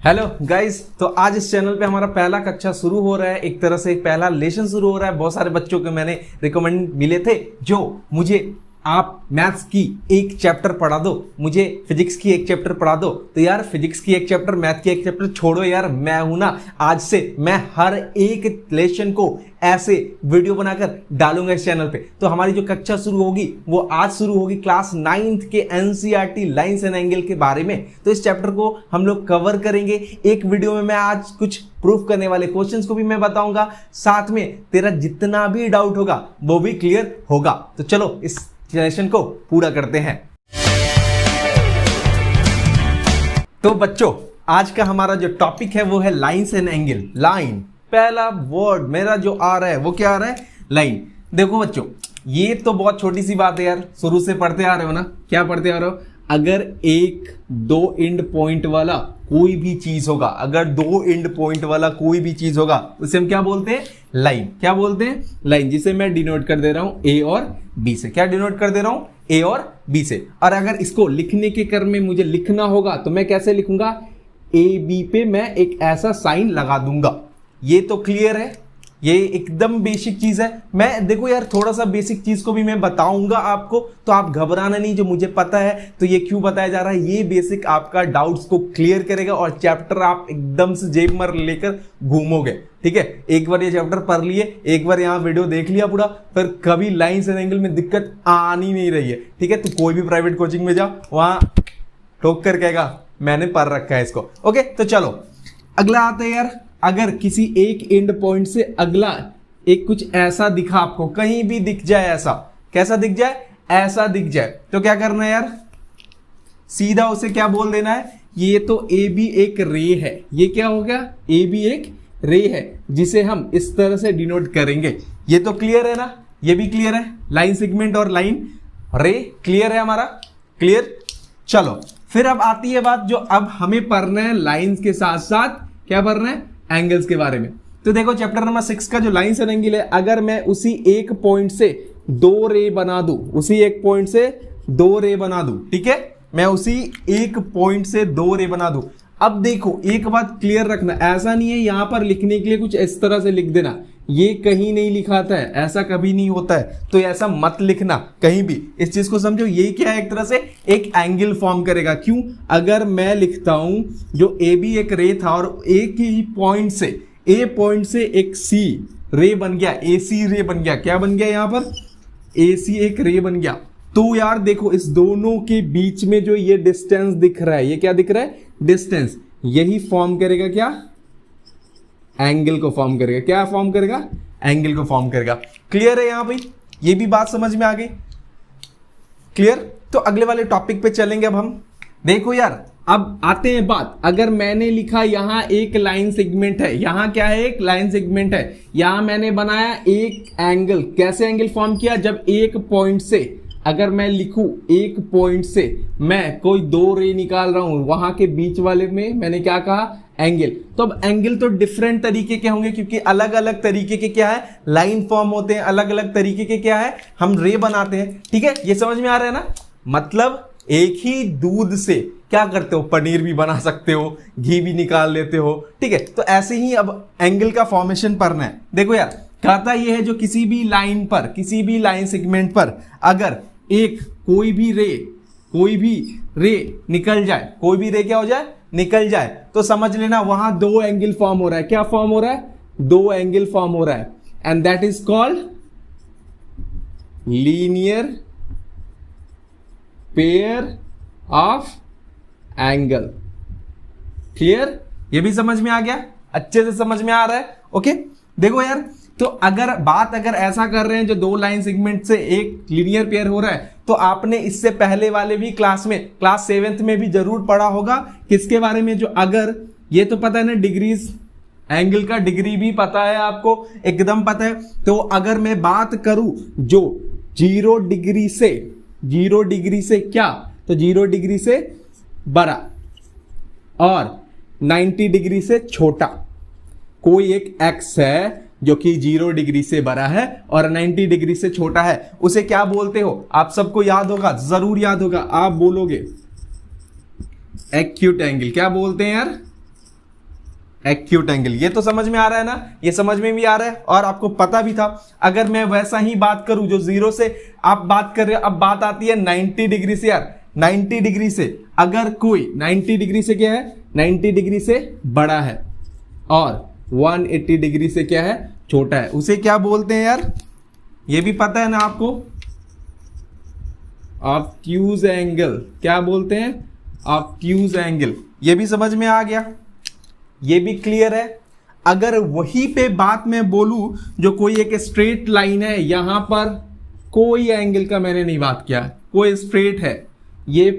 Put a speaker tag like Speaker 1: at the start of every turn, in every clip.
Speaker 1: Hello guys, तो आज इस चैनल पे हमारा पहला कक्षा शुरू हो रहा है। एक तरह से पहला लेसन शुरू हो रहा है। बहुत सारे बच्चों के मैंने रिकमेंड मिले थे जो मुझे आप मैथ्स की एक चैप्टर पढ़ा दो, मुझे फिजिक्स की एक चैप्टर पढ़ा दो। तो यार फिजिक्स की एक चैप्टर, मैथ की एक चैप्टर छोड़ो यार, मैं हूं ना, आज से मैं हर एक लेसन को ऐसे वीडियो बनाकर डालूंगा इस चैनल पे। तो हमारी जो कक्षा शुरू होगी वो आज शुरू होगी क्लास 9th के एनसीईआरटी लाइंस एंड एंगल के बारे में। तो इस चैप्टर को हम लोग कवर करेंगे एक वीडियो में। मैं आज कुछ प्रूफ करने वाले क्वेश्चंस को भी मैं बताऊंगा, साथ में तेरा जितना भी डाउट होगा वो भी क्लियर होगा। तो चलो इस सेशन को पूरा करते हैं। तो बच्चों, आज का हमारा जो टॉपिक है वो है लाइंस एंड एंगल। लाइन, पहला वर्ड मेरा जो आ रहा है वो क्या आ रहा है? लाइन। देखो बच्चों, ये तो बहुत छोटी सी बात है यार, शुरू से पढ़ते आ रहे हो ना। क्या पढ़ते आ रहे हो? अगर एक दो एंड पॉइंट वाला कोई भी चीज होगा, अगर दो एंड पॉइंट वाला कोई भी चीज होगा, उसे हम क्या बोलते हैं? लाइन। क्या बोलते हैं? लाइन, जिसे मैं डिनोट कर दे रहा हूं ए और बी से। क्या डिनोट कर दे रहा हूं? ए और बी से। और अगर इसको लिखने के क्रम में मुझे लिखना होगा तो मैं कैसे लिखूंगा? ए बी पे मैं एक ऐसा साइन लगा दूंगा। ये तो क्लियर है, ये एकदम बेसिक चीज है। मैं देखो यार, थोड़ा सा बेसिक चीज को भी मैं बताऊंगा आपको, तो आप घबराना नहीं। जो मुझे पता है तो ये क्यों बताया जा रहा है, ये बेसिक आपका डाउट्स को क्लियर करेगा और चैप्टर आप एकदम से जेब में लेकर घूमोगे। ठीक है, एक बार ये चैप्टर पढ़ लिए, एक बार यहाँ वीडियो देख लिया पूरा, फिर कभी लाइंस एंड एंगल में दिक्कत आनी नहीं रही है। ठीक है, तो कोई भी प्राइवेट कोचिंग में जाओ, वहां ठोक कर कहेगा मैंने पढ़ रखा है इसको। ओके, तो चलो अगला आता है यार। अगर किसी एक एंड पॉइंट से अगला एक कुछ ऐसा दिखा आपको, कहीं भी दिख जाए, ऐसा कैसा दिख जाए? ऐसा दिख जाए, तो क्या करना है यार? सीधा उसे क्या बोल देना है? ये तो ए बी एक रे है। ये क्या हो गया? ए बी एक रे है, जिसे हम इस तरह से डिनोट करेंगे। ये तो क्लियर है ना? ये भी क्लियर है। लाइन सेगमेंट और लाइन रे क्लियर है हमारा। क्लियर। चलो फिर अब आती है बात जो अब हमें पढ़ना है लाइंस के साथ साथ क्या पढ़ना है? एंगल्स के बारे में। तो देखो चैप्टर नंबर 6 का जो लाइंस एंड एंगल है, अगर मैं उसी एक पॉइंट से दो रे बना दूं, उसी एक पॉइंट से दो रे बना दूं, ठीक है, मैं उसी एक पॉइंट से दो रे बना दूं। अब देखो एक बात क्लियर रखना, ऐसा नहीं है यहां पर लिखने के लिए कुछ इस तरह से लिख देना, ये कहीं नहीं लिखाता है, ऐसा कभी नहीं होता है। तो ऐसा मत लिखना कहीं भी, इस चीज को समझो। ये क्या है? एक तरह से एक एंगल फॉर्म करेगा। क्यों? अगर मैं लिखता हूं जो ए बी एक रे था और एक ही पॉइंट से, ए पॉइंट से एक सी रे बन गया, ए सी रे बन गया। क्या बन गया यहां पर? ए सी एक रे बन गया। तो यार देखो, इस दोनों के बीच में जो ये डिस्टेंस दिख रहा है, ये क्या दिख रहा है? डिस्टेंस। यही फॉर्म करेगा क्या? एंगल को फॉर्म करेगा। क्या फॉर्म करेगा? एंगल को फॉर्म करेगा। क्लियर है यहां पे? ये भी बात समझ में आ गई? क्लियर। तो अगले वाले टॉपिक पे चलेंगे अब हम। देखो यार, अब आते हैं बात, अगर मैंने लिखा यहां एक लाइन सेगमेंट है, यहां क्या है? एक लाइन सेगमेंट है। यहां मैंने बनाया एक एंगल। कैसे एंगल फॉर्म किया? जब एक पॉइंट से, अगर मैं लिखूं एक पॉइंट से मैं कोई दो रे निकाल रहा हूं, वहां के बीच वाले में मैंने क्या कहा? एंगल। तो अब एंगल तो डिफरेंट तरीके के होंगे, क्योंकि अलग अलग तरीके के क्या है? लाइन फॉर्म होते हैं। अलग अलग तरीके के क्या है? हम रे बनाते हैं। ठीक है, ये समझ में आ रहा है ना? मतलब एक ही दूध से क्या करते हो? पनीर भी बना सकते हो, घी भी निकाल लेते हो। ठीक है, तो ऐसे ही अब एंगल का फॉर्मेशन पढ़ना है। देखो यार, कहता यह है जो किसी भी लाइन पर, किसी भी लाइन सेगमेंट पर अगर एक कोई भी रे निकल जाए, कोई भी रे क्या हो जाए? निकल जाए, तो समझ लेना वहां दो एंगल फॉर्म हो रहा है। क्या फॉर्म हो रहा है? दो एंगल फॉर्म हो रहा है, and that is called linear pair of angle. Clear? ये भी समझ में आ गया? अच्छे से समझ में आ रहा है? ओके। देखो यार, तो अगर ऐसा कर रहे हैं जो दो लाइन सेगमेंट से एक लीनियर पेयर हो रहा है, तो आपने इससे पहले वाले भी क्लास 7th में भी जरूर पढ़ा होगा। किसके बारे में? जो अगर ये तो पता है ना, डिग्रीज, एंगल का डिग्री भी पता है आपको, एकदम पता है। तो अगर मैं बात करूं जो 0 डिग्री से क्या? तो 0 डिग्री से बड़ा और 90 डिग्री से छोटा कोई एक एक्स है जो कि 0 डिग्री से बड़ा है और 90 डिग्री से छोटा है, उसे क्या बोलते हो? आप सबको याद होगा, जरूर याद होगा। आप बोलोगे एक्यूट एंगल। क्या बोलते हैं यार? Acute angle. ये तो समझ में आ रहा है ना, ये समझ में भी आ रहा है और आपको पता भी था। अगर मैं वैसा ही बात करूं जो जीरो से आप बात कर रहे हो, अब बात आती है 90 डिग्री से यार। 90 डिग्री से अगर कोई 90 डिग्री से क्या है, 90 डिग्री से बड़ा है और 180 डिग्री से क्या है, छोटा है, उसे क्या बोलते हैं यार, ये भी पता है ना आपको, ऑब्ट्यूज एंगल। क्या बोलते हैं, ऑब्ट्यूज एंगल। ये भी समझ में आ गया, ये भी क्लियर है। अगर वही पे बात मैं बोलूं जो कोई एक स्ट्रेट लाइन है, यहां पर कोई एंगल का मैंने नहीं बात किया, कोई स्ट्रेट है, ये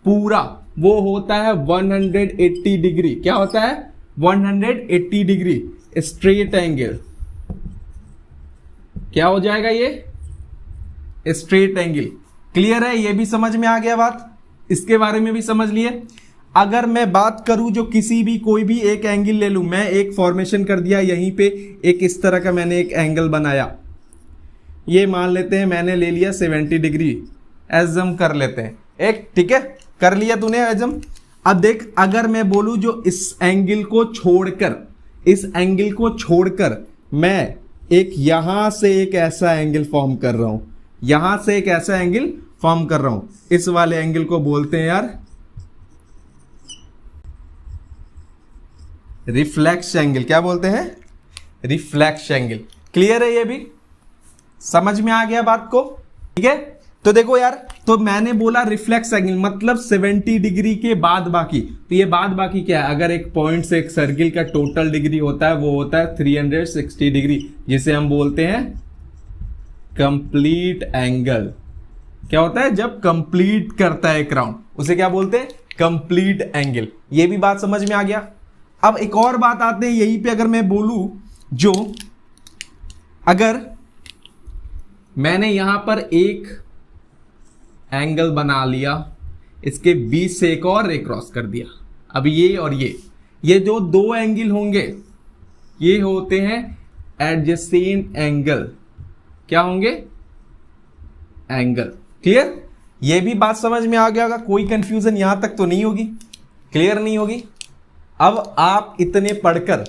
Speaker 1: पूरा वो होता है 180 डिग्री। क्या होता है, 180 डिग्री स्ट्रेट एंगल। क्या हो जाएगा, ये स्ट्रेट एंगल। क्लियर है, ये भी समझ में आ गया बात, इसके बारे में भी समझ लिए। अगर मैं बात करूं जो किसी भी कोई भी एक एंगल ले लूं, मैं एक फॉर्मेशन कर दिया यहीं पे, एक इस तरह का मैंने एक एंगल बनाया, ये मान लेते हैं मैंने ले लिया 70 डिग्री, एजम कर लेते हैं एक, ठीक है, कर लिया तूने एजम। अब देख, अगर मैं बोलूं जो इस एंगल को छोड़कर, इस एंगल को छोड़कर मैं एक यहां से एक ऐसा एंगल फॉर्म कर रहा हूं, यहां से एक ऐसा एंगल फॉर्म कर रहा हूं, इस वाले एंगल को बोलते हैं यार रिफ्लेक्स एंगल। क्या बोलते हैं, रिफ्लेक्स एंगल। क्लियर है, ये भी समझ में आ गया बात को, ठीक है। तो देखो यार, तो मैंने बोला रिफ्लेक्स एंगल मतलब 70 डिग्री के बाद बाकी। तो ये बाद बाकी क्या है, अगर एक पॉइंट से एक सर्किल का टोटल डिग्री होता है वो होता है 360 डिग्री, जिसे हम बोलते हैं कंप्लीट एंगल। क्या होता है, जब कंप्लीट करता है एक राउंड, उसे क्या बोलते हैं, कंप्लीट एंगल। ये भी बात समझ में आ गया। अब एक और बात आते हैं यहीं पे, अगर मैं बोलूं जो, अगर मैंने यहां पर एक एंगल बना लिया, इसके बीच से एक और रे क्रॉस कर दिया, अब ये और ये जो दो एंगल होंगे ये होते हैं एडजेसेंट एंगल। क्या होंगे, एंगल। क्लियर, ये भी बात समझ में आ गया होगा, कोई कंफ्यूजन यहां तक तो नहीं होगी, क्लियर नहीं होगी। अब आप इतने पढ़कर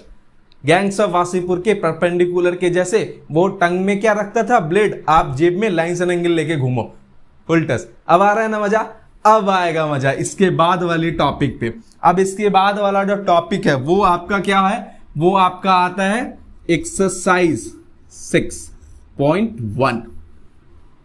Speaker 1: गैंग्स ऑफ वासीपुर के परपेंडिकुलर के जैसे वो टंग में क्या रखता था, ब्लेड, आप जेब में लाइन्स एंड एंगल लेके घूमो उल्टस। अब आ रहा है ना मजा, अब आएगा मजा इसके बाद वाली टॉपिक पे। अब इसके बाद वाला जो टॉपिक है वो आपका क्या है, वो आपका आता है एक्सरसाइज 6.1,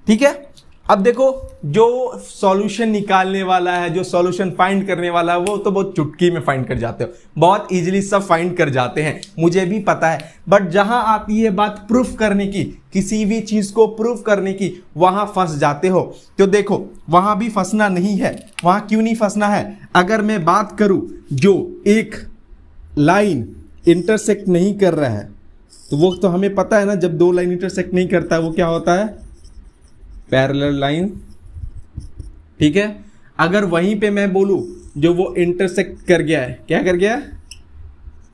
Speaker 1: ठीक है। अब देखो, जो सॉल्यूशन निकालने वाला है, जो सॉल्यूशन फाइंड करने वाला है, वो तो बहुत चुटकी में फाइंड कर जाते हो, बहुत इजीली सब फाइंड कर जाते हैं, मुझे भी पता है। बट जहां आती है बात प्रूफ करने की, किसी भी चीज को प्रूफ करने की, वहां फंस जाते हो। तो देखो, वहां भी फंसना नहीं है। वहां क्यों नहीं फंसना है, अगर मैं बात करूं जो एक लाइन इंटरसेक्ट नहीं कर रहा है, तो वो तो हमें पता है ना, जब दो लाइन इंटरसेक्ट नहीं करता है वो क्या होता है, पैरेलल लाइन, ठीक है। अगर वहीं पे मैं बोलूं जो वो इंटरसेक्ट कर गया है, क्या कर गया,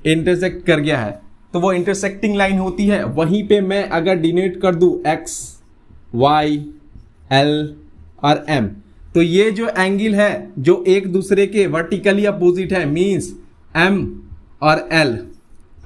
Speaker 1: इंटरसेक्ट कर गया है, तो वो इंटरसेक्टिंग लाइन होती है। वहीं पे मैं अगर डिनोट कर दूं एक्स, वाई, एल और एम, तो ये जो एंगल है जो एक दूसरे के वर्टिकली अपोजिट है, मींस एम और एल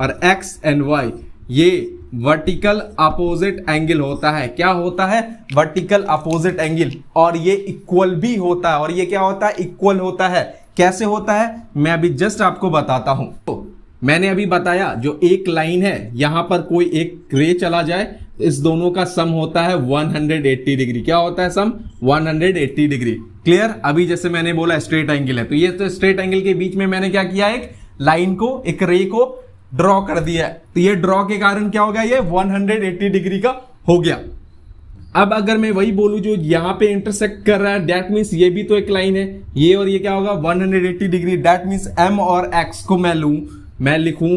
Speaker 1: और एक्स एंड वाई, ये वर्टिकल अपोजिट एंगल होता है। क्या होता है, वर्टिकल अपोजिट एंगल। और ये इक्वल भी होता है, और ये क्या होता है, इक्वल होता है। कैसे होता है, मैं अभी जस्ट आपको बताता हूं। तो मैंने अभी बताया जो एक लाइन है, यहां पर कोई एक रे चला जाए तो इस दोनों का सम होता है 180 डिग्री। क्या होता है सम, 180 डिग्री। क्लियर। अभी जैसे मैंने बोला स्ट्रेट एंगल है, तो ये तो स्ट्रेट एंगल के बीच में मैंने क्या किया, एक लाइन को, एक रे को ड्रॉ कर दिया है। तो ये ड्रॉ के कारण क्या हो गया, ये 180 डिग्री का हो गया। अब अगर मैं वही बोलूं जो यहां पे इंटरसेक्ट कर रहा है, दैट मींस ये भी तो एक लाइन है, ये और ये क्या होगा 180 डिग्री। दैट मींस m और x को मैं लिखूं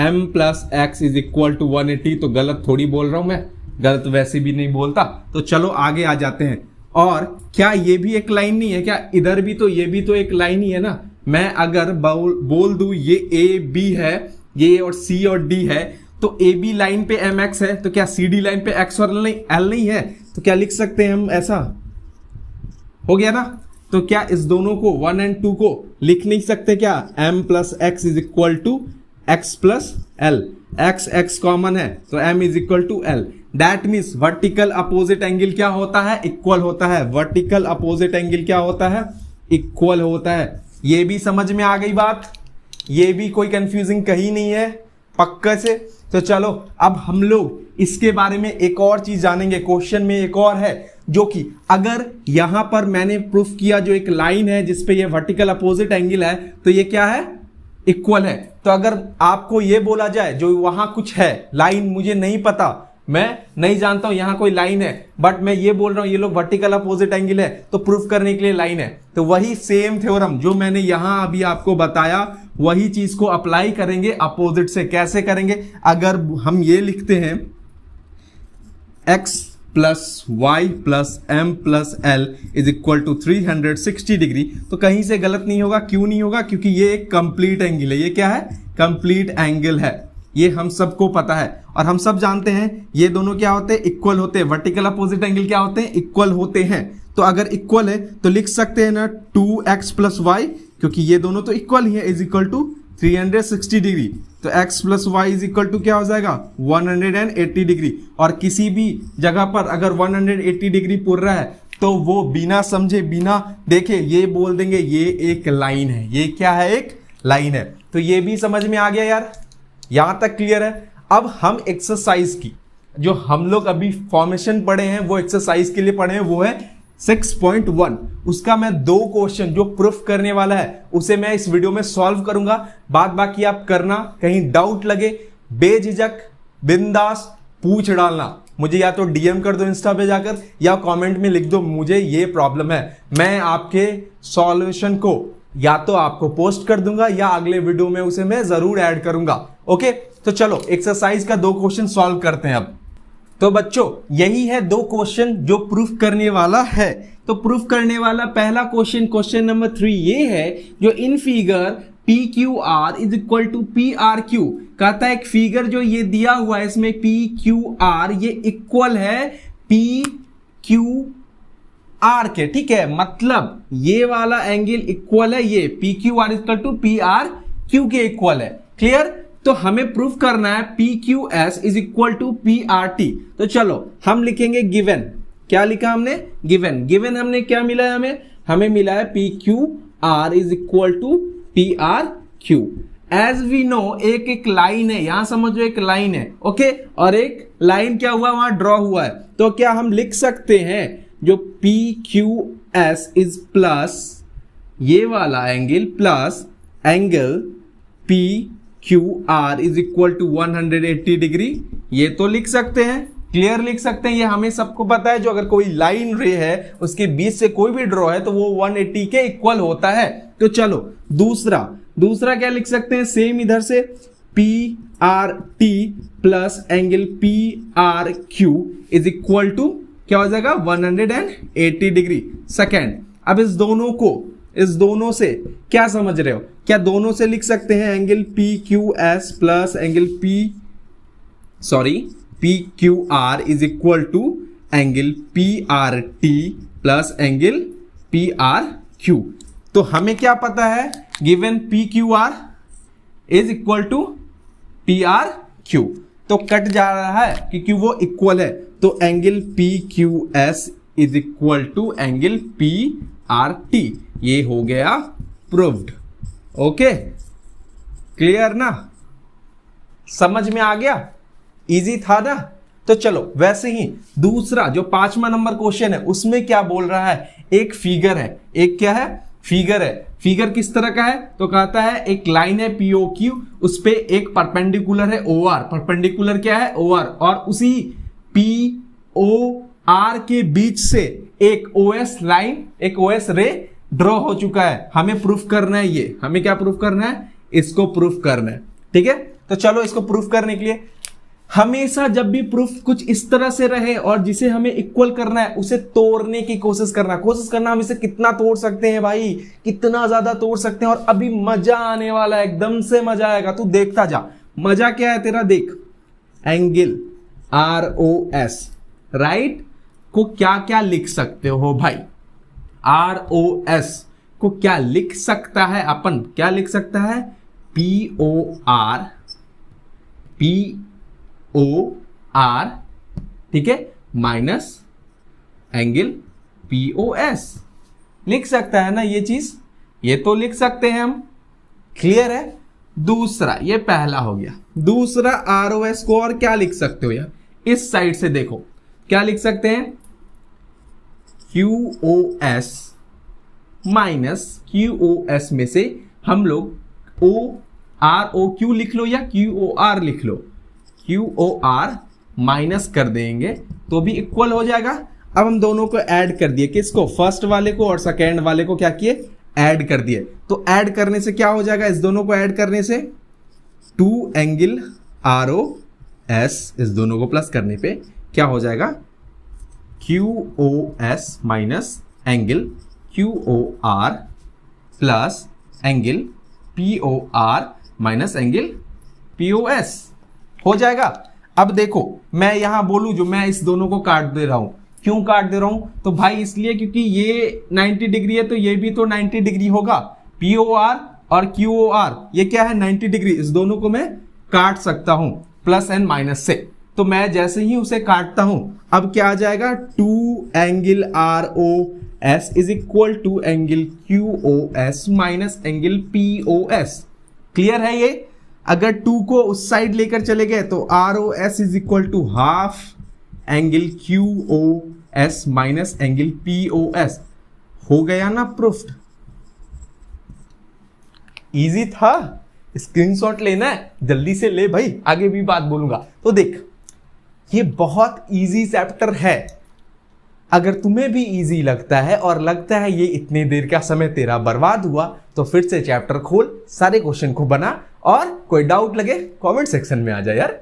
Speaker 1: m plus x is equal to 180। तो गलत थोड़ी बोल रहा हूं मैं, गलत वैसे भी नहीं बोलता। तो चलो आगे आ जाते हैं। और क्या ये भी एक लाइन नहीं है क्या, इधर भी तो, ये भी तो एक लाइन ही है ना। मैं अगर बोल दूं ये a b है, ये और C और D है, तो AB लाइन पे MX है, तो क्या CD लाइन पे X और L नहीं है, तो क्या लिख सकते हैं हम, ऐसा हो गया ना। तो क्या इस दोनों को 1 और 2 को लिख नहीं सकते क्या? m plus x is equal to x plus L, x common है तो m is equal to L. That means vertical opposite angle क्या होता है? इक्वल होता है। वर्टिकल अपोजिट एंगल क्या होता है? इक्वल होता है। ये भी समझ में आ गई बात? ये भी कोई कंफ्यूजिंग कहीं नहीं है पक्का से? तो चलो अब हम लोग इसके बारे में एक और चीज जानेंगे। क्वेश्चन में एक और है जो कि अगर यहां पर मैंने प्रूफ किया जो एक लाइन है जिसपे ये वर्टिकल अपोजिट एंगल है तो ये क्या है? इक्वल है। तो अगर आपको ये बोला जाए जो वहां कुछ है लाइन, मुझे नहीं पता, मैं नहीं जानता हूं यहां कोई लाइन है, बट मैं ये बोल रहा हूं ये लोग वर्टिकल अपोजिट एंगल है तो प्रूफ करने के लिए लाइन है, तो वही सेम थ्योरम जो मैंने यहां अभी आपको बताया वही चीज को अप्लाई करेंगे अपोजिट से। कैसे करेंगे? अगर हम ये लिखते हैं x plus y plus M plus L is equal to 360 degree, तो कहीं से गलत नहीं होगा। क्यों नहीं होगा? क्योंकि ये एक कंप्लीट एंगल है। ये क्या है? कंप्लीट एंगल है। ये हम सबको पता है और हम सब जानते हैं ये दोनों क्या होते हैं? इक्वल होते हैं। वर्टिकल अपोजिट एंगल क्या होते हैं? इक्वल होते हैं। तो अगर इक्वल है तो लिख सकते हैं ना 2x प्लस वाई, क्योंकि ये दोनों तो इक्वल ही है, इज इक्वल टू 360 डिग्री। तो x plus y is equal to क्या हो जाएगा? 180 डिग्री। और किसी भी जगह पर अगर 180 डिग्री पुर रहा है तो वो बिना समझे बिना देखे ये बोल देंगे ये एक लाइन है। ये क्या है? एक लाइन है। तो ये भी समझ में आ गया यार? यहां तक क्लियर है? अब हम एक्सरसाइज की जो हम लोग अभी फॉर्मेशन पढ़े हैं वो एक्सरसाइज के लिए पढ़े हैं, वो है 6.1। उसका मैं 2 क्वेश्चन जो प्रूफ करने वाला है उसे मैं इस वीडियो में सॉल्व करूंगा। बाद बाकी आप करना, कहीं डाउट लगे बेझिझक बिंदास पूछ डालना। मुझे या तो डीएम कर दो इंस्टा पे जाकर या कमेंट में लिख दो मुझे ये प्रॉब्लम है, मैं आपके सॉल्यूशन को या तो आपको पोस्ट कर दूंगा या अगले वीडियो में उसे मैं जरूर ऐड करूंगा। ओके, तो चलो एक्सरसाइज का 2 क्वेश्चन सॉल्व करते हैं अब। तो बच्चों यही है 2 क्वेश्चन जो प्रूफ करने वाला है। तो प्रूफ करने वाला पहला क्वेश्चन नंबर 3 ये है जो in figure P Q R is equal to P R Q कहता है एक फिगर जो ये दिया हुआ है इसमें पी क्यू आर ये इक्वल है पी क्यू आर के। ठीक है, मतलब ये वाला एंगल इक्वल है, ये P Q R equal to P R Q के इक्वल है। क्लियर? तो हमें प्रूफ करना है P Q S is equal to P R T. तो चलो हम लिखेंगे गिवन। क्या लिखा हमने? गिवन हमने क्या मिला है? हमें मिला है P Q R is equal to P R Q. As we know एक लाइन है, यहां समझो एक लाइन है। ओके, और एक लाइन क्या हुआ वहां ड्रॉ हुआ है। तो क्या हम लिख सकते हैं जो P Q S is plus ये वाला angle plus angle P Q R is equal to 180 degree, ये तो लिख सकते हैं। क्लियर? लिख सकते हैं। ये हमें सबको पता है जो अगर कोई लाइन रे है उसके बीच से कोई भी ड्रॉ है तो वो 180 के इक्वल होता है। तो चलो दूसरा क्या लिख सकते हैं? सेम इधर से P R T plus angle P R Q is equal to क्या हो जाएगा? 180 डिग्री। सेकेंड, अब इस दोनों से क्या समझ रहे हो? क्या दोनों से लिख सकते हैं angle P Q S plus angle P Q R is equal to angle P R T plus angle P R Q. तो हमें क्या पता है? Given P Q R is equal to P R Q, तो cut जा रहा है क्योंकि वो इक्वल है। तो angle P Q S is equal to angle P R T. ये हो गया प्रूव्ड। ओके, क्लियर ना? समझ में आ गया? इजी था ना? तो चलो वैसे ही दूसरा जो 5वां नंबर क्वेश्चन है उसमें क्या बोल रहा है? एक फिगर है, एक क्या है? फिगर है। फिगर किस तरह का है? तो कहता है एक लाइन है पी ओ क्यू, उस पे एक परपेंडिकुलर है ओ आर। परपेंडिकुलर क्या है? O R. और उसी पी ओ आर के बीच से एक ओ एस लाइन, एक ओ एस रे ड्रॉ हो चुका है। हमें प्रूफ करना है ये। हमें क्या प्रूफ करना है? इसको प्रूफ करना है। ठीक है, तो चलो इसको प्रूफ करने के लिए हमेशा जब भी प्रूफ कुछ इस तरह से रहे और जिसे हमें इक्वल करना है उसे तोड़ने की कोशिश करना। हम इसे कितना तोड़ सकते हैं भाई? कितना ज्यादा तोड़ सकते हैं। और अभी मजा आने वाला है, एकदम से मजा आएगा। तू देखता जा। मजा क्या है तेरा? देख, angle R O S right को क्या क्या लिख सकते हो भाई? ROS को क्या लिख सकता है अपन, क्या लिख सकता है, POR, ठीक है, माइनस एंगल POS लिख सकता है ना ये चीज, ये तो लिख सकते हैं हम, क्लियर है। दूसरा, ये पहला हो गया। दूसरा ROS को और क्या लिख सकते हो यार, इस साइड से देखो क्या लिख सकते हैं, QOS माइनस QOS में से हम लोग ROQ लिख लो या QOR लिख लो, QOR माइनस कर देंगे तो भी इक्वल हो जाएगा। अब हम दोनों को ऐड कर दिए, किसको, फर्स्ट वाले को और सेकेंड वाले को क्या किए, ऐड कर दिए। तो ऐड करने से क्या हो जाएगा, इस दोनों को ऐड करने से 2 एंगल ROS, इस दोनों को प्लस करने पे क्या हो जाएगा, QOS minus angle QOR plus angle POR minus angle POS हो जाएगा। अब देखो मैं यहां बोलूं, जो मैं इस दोनों को काट दे रहा हूं, क्यों काट दे रहा हूं, तो भाई इसलिए क्योंकि ये 90 डिग्री है तो ये भी तो 90 डिग्री होगा। POR और QOR ये क्या है, 90 डिग्री, इस दोनों को मैं काट सकता हूं प्लस एंड माइनस से। तो मैं जैसे ही उसे काटता हूं, अब क्या आ जाएगा, 2 angle ROS is equal to angle QOS minus angle POS। Clear है ये। अगर 2 को उस साइड लेकर चले गए तो ROS is equal to half angle QOS minus angle POS। हो गया ना प्रूफ्ड, इजी था। स्क्रीनशॉट लेना है, जल्दी से ले भाई, आगे भी बात बोलूंगा। तो देख, ये बहुत इजी चैप्टर है। अगर तुम्हें भी इजी लगता है और लगता है ये इतने देर का समय तेरा बर्बाद हुआ, तो फिर से चैप्टर खोल, सारे क्वेश्चन को बना, और कोई डाउट लगे कमेंट सेक्शन में आ जा यार,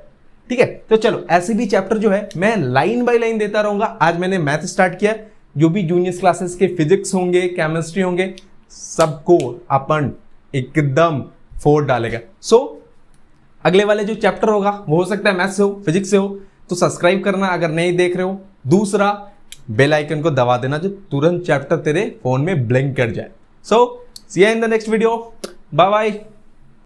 Speaker 1: ठीक है। तो चलो, ऐसे भी चैप्टर जो है मैं लाइन बाय लाइन देता रहूंगा। आज मैंने मैथ स्टार्ट किया, जो भी जूनियर क्लासेस के फिजिक्स होंगे, केमिस्ट्री होंगे, सबको अपन एकदम फोड़ डालेगा। सो अगले वाले जो चैप्टर होगा वो हो सकता है मैथ से हो, फिजिक्स से हो, तो सब्सक्राइब करना अगर नहीं देख रहे हो। दूसरा, बेल आइकन को दबा देना जो तुरंत चैप्टर तेरे फोन में ब्लिंक कर जाए। So see you in the next video, bye bye.